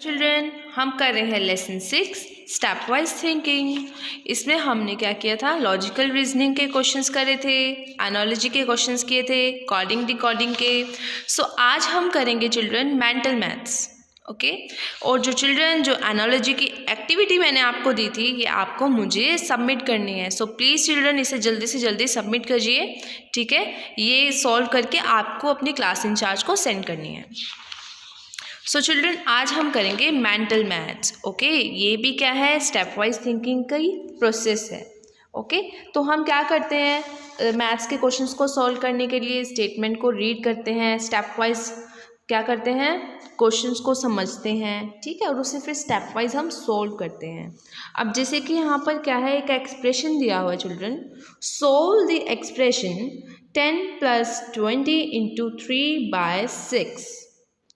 Children, हम कर रहे हैं लेसन 6 स्टेप वाइज थिंकिंग। इसमें हमने क्या किया था, लॉजिकल रीजनिंग के क्वेश्चंस करे थे, एनालॉजी के क्वेश्चंस किए थे, कोडिंग डिकोडिंग के। सो आज हम करेंगे चिल्ड्रन मेंटल मैथ्स। ओके और जो चिल्ड्रन जो एनालॉजी की एक्टिविटी मैंने आपको दी थी, ये आपको मुझे सबमिट करनी है। सो प्लीज़ चिल्ड्रन इसे जल्दी से जल्दी सबमिट करिए, ठीक है। ये सॉल्व करके आपको अपनी क्लास इंचार्ज को सेंड करनी है। सो चिल्ड्रन, आज हम करेंगे मेंटल मैथ्स। ओके ये भी क्या है, स्टेप वाइज थिंकिंग का ही प्रोसेस है। ओके तो हम क्या करते हैं, मैथ्स के क्वेश्चंस को सॉल्व करने के लिए स्टेटमेंट को रीड करते हैं, स्टेप वाइज क्या करते हैं, क्वेश्चंस को समझते हैं, ठीक है, और उसे फिर स्टेप वाइज हम सॉल्व करते हैं। अब जैसे कि यहाँ पर क्या है, एक एक्सप्रेशन दिया हुआ है चिल्ड्रन, सोल्व द एक्सप्रेशन 10 + 20 × 3/6।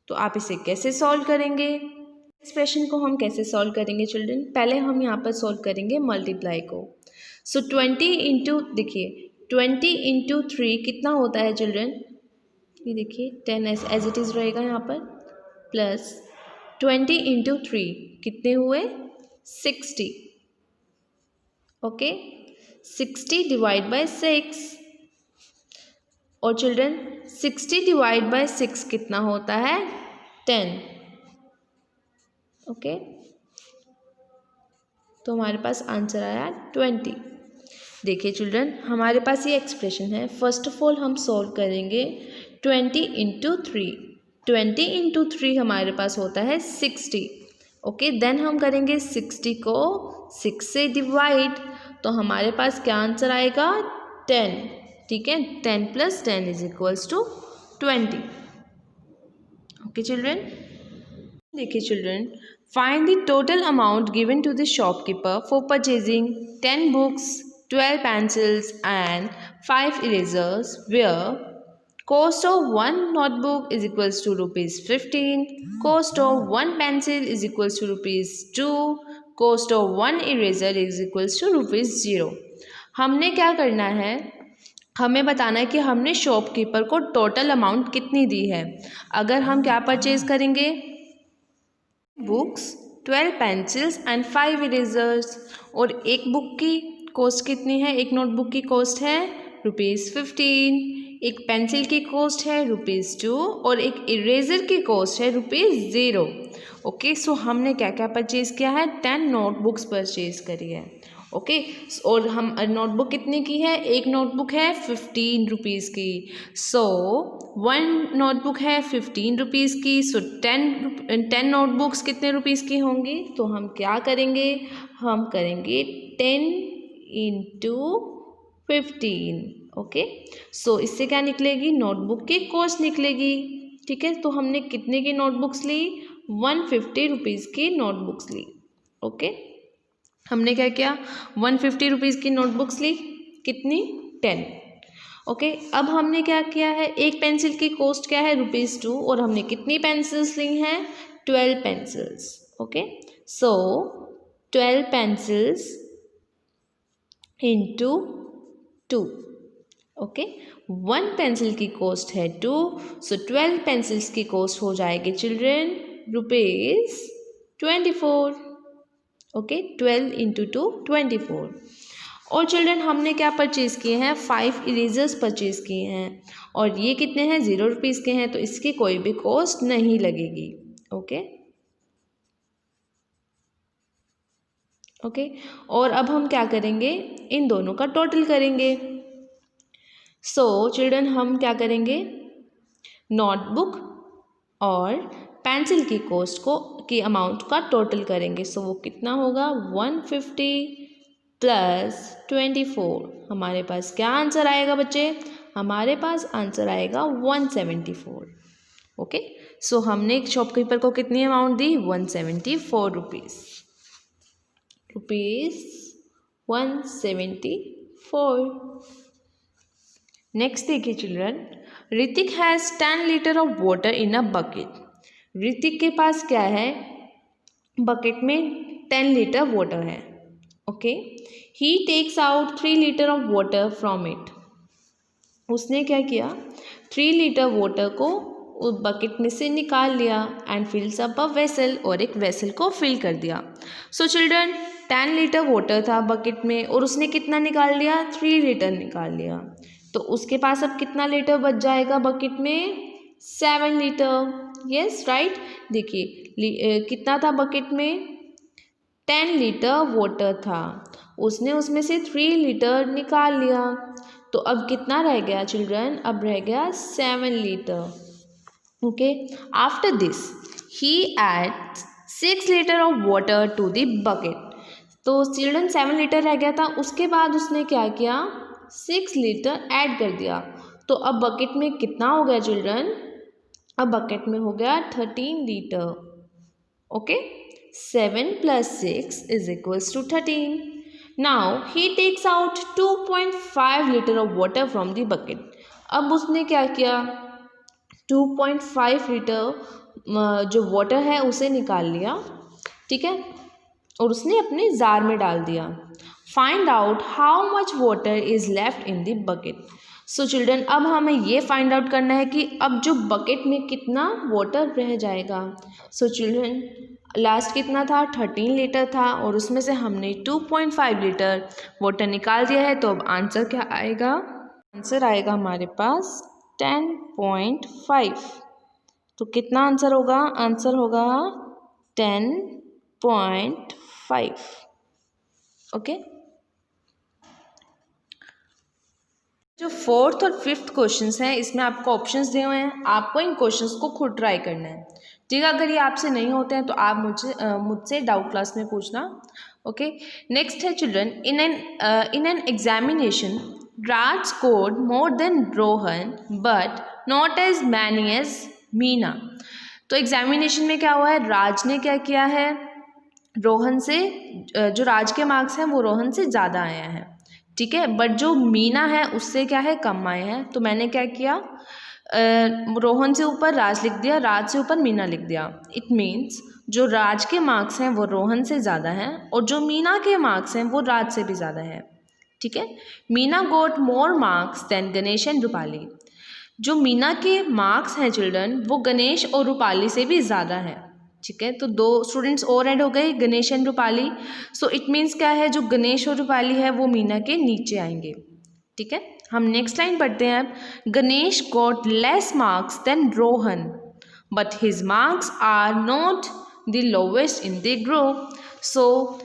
तो आप इसे कैसे सॉल्व करेंगे, एक्सप्रेशन को हम कैसे सॉल्व करेंगे चिल्ड्रन। पहले हम यहाँ पर सॉल्व करेंगे मल्टीप्लाई को। सो 20 इंटू, देखिए 20 × 3 कितना होता है चिल्ड्रन, ये देखिए 10 एज इट इज़ रहेगा यहाँ पर, प्लस 20 × 3 कितने हुए 60। ओके 60 / 6। और चिल्ड्रन 60 / 6 कितना होता है 10। ओके तो हमारे पास आंसर आया 20। देखिए चिल्ड्रन, हमारे पास ये एक्सप्रेशन है। फर्स्ट ऑफ ऑल हम सॉल्व करेंगे 20 × 3। 20 × 3 हमारे पास होता है 60। ओके देन हम करेंगे 60 को 6 से डिवाइड, तो हमारे पास क्या आंसर आएगा 10, ठीक है। 10 + 10 = 20। ओके चिल्ड्रन, देखिए children, find the total amount given to the shopkeeper for purchasing 10 books, 12 pencils and 5 erasers, where cost of 1 notebook is equals to ₹15, cost of 1 pencil is equals to ₹2, cost of 1 eraser is equals to ₹0। हमने क्या करना है, हमें बताना है कि हमने shopkeeper को टोटल अमाउंट कितनी दी है। अगर हम क्या परचेज करेंगे, बुक्स, 12 पेंसिल्स एंड 5 इरेजर्स, और एक बुक की कॉस्ट कितनी है, एक नोटबुक की कॉस्ट है ₹15, एक पेंसिल की कॉस्ट है ₹2 और एक इरेजर की कॉस्ट है ₹0। ओके सो हमने क्या क्या परचेज किया है, 10 नोटबुक्स परचेज करी है। ओके और हम नोटबुक कितने की है, एक नोटबुक है 15 रुपीज़ की। सो 1 नोटबुक है 15 रुपीज़ की। सो 10 नोटबुक्स कितने रुपीज़ की होंगी, तो हम क्या करेंगे, हम करेंगे 10 × 15। ओके सो इससे क्या निकलेगी, नोटबुक की कॉस्ट निकलेगी, ठीक है। तो हमने कितने की नोटबुक्स ली, 150 रुपीज़ की नोटबुक्स ली। ओके हमने क्या किया, 150 रुपीज़ की नोटबुक्स ली, कितनी 10। ओके अब हमने क्या किया है, एक पेंसिल की कॉस्ट क्या है ₹2 और हमने कितनी पेंसिल्स ली हैं, 12 pencils. Okay so 12 pencils × 2। Okay 1 pencil की कॉस्ट है 2, सो 12 पेंसिल्स की कॉस्ट हो जाएगी चिल्ड्रन ₹24। ओके 12 × 2 24। और चिल्ड्रन हमने क्या परचेज़ किए हैं, 5 इरेजर्स परचेज़ किए हैं, और ये कितने हैं, ₹0 के हैं, तो इसकी कोई भी कॉस्ट नहीं लगेगी। ओके और अब हम क्या करेंगे, इन दोनों का टोटल करेंगे। सो चिल्ड्रन हम क्या करेंगे, नोटबुक और पेंसिल की कॉस्ट की अमाउंट का टोटल करेंगे। सो वो कितना होगा, 150 + 24। हमारे पास क्या आंसर आएगा बच्चे, हमारे पास आंसर आएगा 174। ओके सो हमने एक शॉपकीपर को कितनी अमाउंट दी, 174 रुपीज़ 174। नेक्स्ट देखिए children, Hrithik has 10 litre of water in a bucket. Hrithik के पास क्या है, बकेट में 10 लीटर वाटर है। Okay he takes out 3 litre of water from it. उसने क्या किया, 3 लीटर वाटर को उस बकेट में से निकाल लिया एंड फिल्स अप अ वेसल, और एक वेसल को फिल कर दिया। सो चिल्ड्रन 10 लीटर वाटर था बकेट में और उसने कितना निकाल लिया, 3 लीटर निकाल लिया। तो उसके पास अब कितना लीटर बच जाएगा बकेट में, 7 लीटर। Yes right. देखिए कितना था बकेट में, 10 लीटर वाटर था, उसने उसमें से 3 लीटर निकाल लिया। तो अब कितना रह गया चिल्ड्रन, अब रह गया 7 litre. Okay, after this he add 6 litre of water to the bucket. तो चिल्ड्रन 7 लीटर रह गया था, उसके बाद उसने क्या किया, 6 लीटर ऐड कर दिया। तो अब बकेट में कितना हो गया चिल्ड्रन, अब बकेट में हो गया 13 litre. Okay, 7 + 6 = 13. Now he takes out 2.5 liter of water from the bucket. अब उसने क्या किया, 2.5 लीटर जो वाटर है उसे निकाल लिया, ठीक है, और उसने अपने जार में डाल दिया। Find out how much water is left in the bucket. So children अब हमें ये फाइंड आउट करना है कि अब जो बकेट में कितना वाटर रह जाएगा। सो चिल्ड्रन लास्ट कितना था, 13 लीटर था और उसमें से हमने 2.5 लीटर वाटर निकाल दिया है। तो अब आंसर क्या आएगा, आंसर आएगा हमारे पास 10.5। तो कितना आंसर होगा, आंसर होगा 10.5। ओके, जो 4th और 5th क्वेश्चंस हैं इसमें आपको ऑप्शंस दिए हुए हैं, आपको इन क्वेश्चंस को खुद ट्राई करना है, ठीक है। अगर ये आपसे नहीं होते हैं तो आप मुझसे डाउट क्लास में पूछना। ओके, नेक्स्ट है children, in an examination Raj scored more than Rohan but not as many as Meena. तो एग्जामिनेशन में क्या हुआ है, राज ने क्या किया है, रोहन से जो राज के मार्क्स हैं वो रोहन से ज़्यादा आया है, ठीक है, बट जो मीना है उससे क्या है, कम आए हैं। तो मैंने क्या किया, रोहन से ऊपर राज लिख दिया, राज से ऊपर मीना लिख दिया। इट मीन्स जो राज के मार्क्स हैं वो रोहन से ज़्यादा हैं और जो मीना के मार्क्स हैं वो राज से भी ज़्यादा है, ठीक है। Meena got more marks than Ganesh and Rupali. जो मीना के मार्क्स हैं चिल्ड्रन वो गणेश और रूपाली से भी ज़्यादा है, ठीक है। तो 2 स्टूडेंट्स और ऐड हो गए, Ganesh and Rupali. So it means क्या है, जो गणेश और रूपाली है वो मीना के नीचे आएंगे, ठीक है। हम नेक्स्ट लाइन पढ़ते हैं अब, Ganesh got less marks than Rohan but his marks are not the lowest in the group. So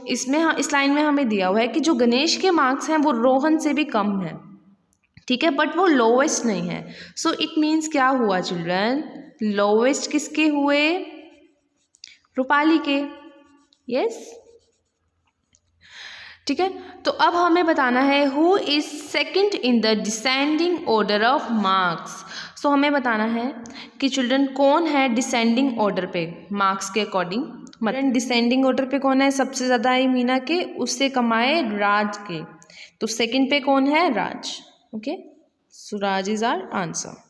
इसमें इस लाइन में हमें दिया हुआ है कि जो गणेश के मार्क्स हैं वो रोहन से भी कम है, ठीक है, बट वो लोवेस्ट नहीं है। सो इट मीन्स क्या हुआ चिल्ड्रन, लोवेस्ट किसके हुए, रूपाली के। यस, ठीक है। तो अब हमें बताना है who is second in the descending order of marks. So हमें बताना है कि चिल्ड्रन कौन है डिसेंडिंग ऑर्डर पे मार्क्स के अकॉर्डिंग, मतलब डिसेंडिंग ऑर्डर पे कौन है, सबसे ज़्यादा है मीना के, उससे कमाए राज के, तो सेकंड पे कौन है, Raj. Okay, so Raj is our answer.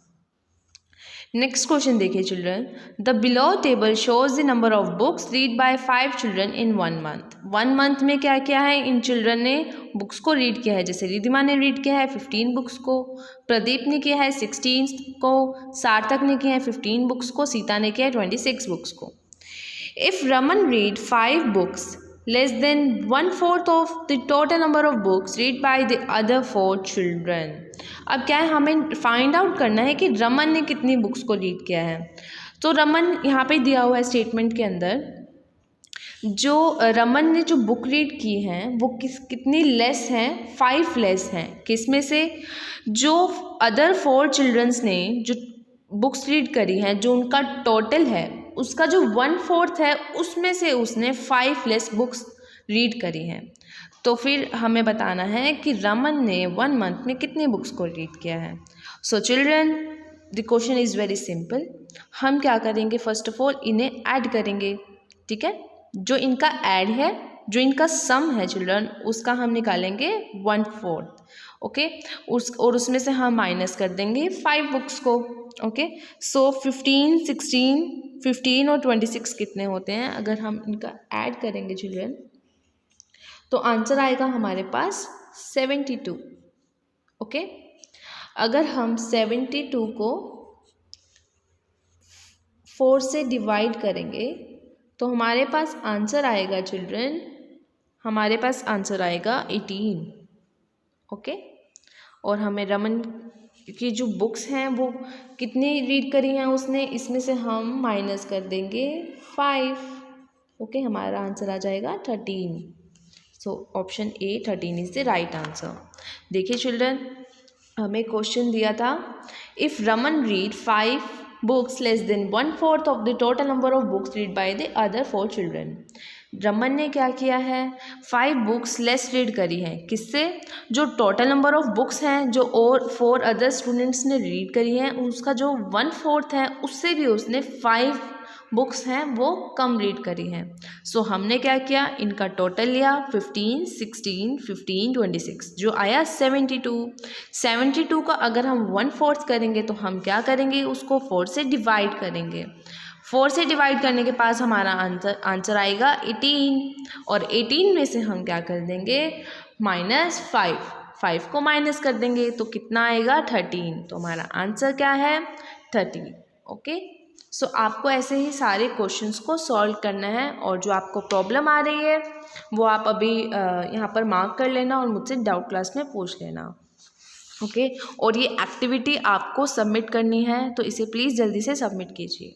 Next question देखिए children, the below table shows the number of books read by 5 children in 1 month. 1 month में क्या क्या है, इन चिल्ड्रन ने बुक्स को रीड किया है। जैसे रिधिमा ने रीड किया है 15 बुक्स को, प्रदीप ने किया है 16 को, सार्थक ने किया है 15 बुक्स को, सीता ने किया है 26 बुक्स को। If Raman read 5 books less than 1/4 of the total number of books read by the other 4 children। अब क्या है, हमें फाइंड आउट करना है कि रमन ने कितनी बुक्स को रीड किया है। तो रमन यहाँ पे दिया हुआ है स्टेटमेंट के अंदर, जो रमन ने जो बुक रीड की हैं वो कितनी लेस हैं, 5 लेस हैं। किस में से, जो अदर 4 चिल्ड्रंस ने जो बुक्स रीड करी हैं, जो उनका टोटल है उसका जो 1/4 है उसमें से उसने 5 लेस बुक्स रीड करी हैं। तो फिर हमें बताना है कि रमन ने 1 मंथ में कितनी बुक्स को रीड किया है। So children the question is very simple. हम क्या करेंगे, फर्स्ट ऑफ ऑल इन्हें ऐड करेंगे, ठीक है। जो इनका ऐड है, जो इनका सम है चिल्ड्रन, उसका हम निकालेंगे 1/4, ओके। और उसमें से हम माइनस कर देंगे 5 बुक्स को, ओके। सो 15, 16, 15 और 26 कितने होते हैं, अगर हम इनका ऐड करेंगे चिल्ड्रन तो आंसर आएगा हमारे पास 72, ओके। अगर हम 72 को 4 से डिवाइड करेंगे तो हमारे पास आंसर आएगा चिल्ड्रन, हमारे पास आंसर आएगा 18। ओके, और हमें रमन की जो बुक्स हैं वो कितनी रीड करी हैं उसने, इसमें से हम माइनस कर देंगे 5। ओके, हमारा आंसर आ जाएगा 13। So option A 13 is the right answer. देखिए चिल्ड्रन, हमें क्वेश्चन दिया था, if Raman read 5 books less than 1/4 of the total number of books read by the other 4 children. Raman ने क्या किया है, 5 बुक्स लेस रीड करी हैं, किससे, जो टोटल नंबर ऑफ बुक्स हैं जो और 4 अदर स्टूडेंट्स ने रीड करी हैं उसका जो 1/4 है उससे भी उसने 5 बुक्स हैं वो कम रीड करी हैं। सो हमने क्या किया, इनका टोटल लिया 15, 16, 15, 26 जो आया 72 का अगर हम 1/4 करेंगे तो हम क्या करेंगे, उसको 4 से डिवाइड करेंगे। 4 से डिवाइड करने के पास हमारा आंसर आएगा 18, और 18 में से हम क्या कर देंगे, -5, 5 को माइनस कर देंगे तो कितना आएगा 13। तो हमारा आंसर क्या है 13। ओके, सो आपको ऐसे ही सारे क्वेश्चंस को सॉल्व करना है, और जो आपको प्रॉब्लम आ रही है वो आप अभी यहाँ पर मार्क कर लेना और मुझसे डाउट क्लास में पूछ लेना। ओके, और ये एक्टिविटी आपको सबमिट करनी है तो इसे प्लीज़ जल्दी से सबमिट कीजिए।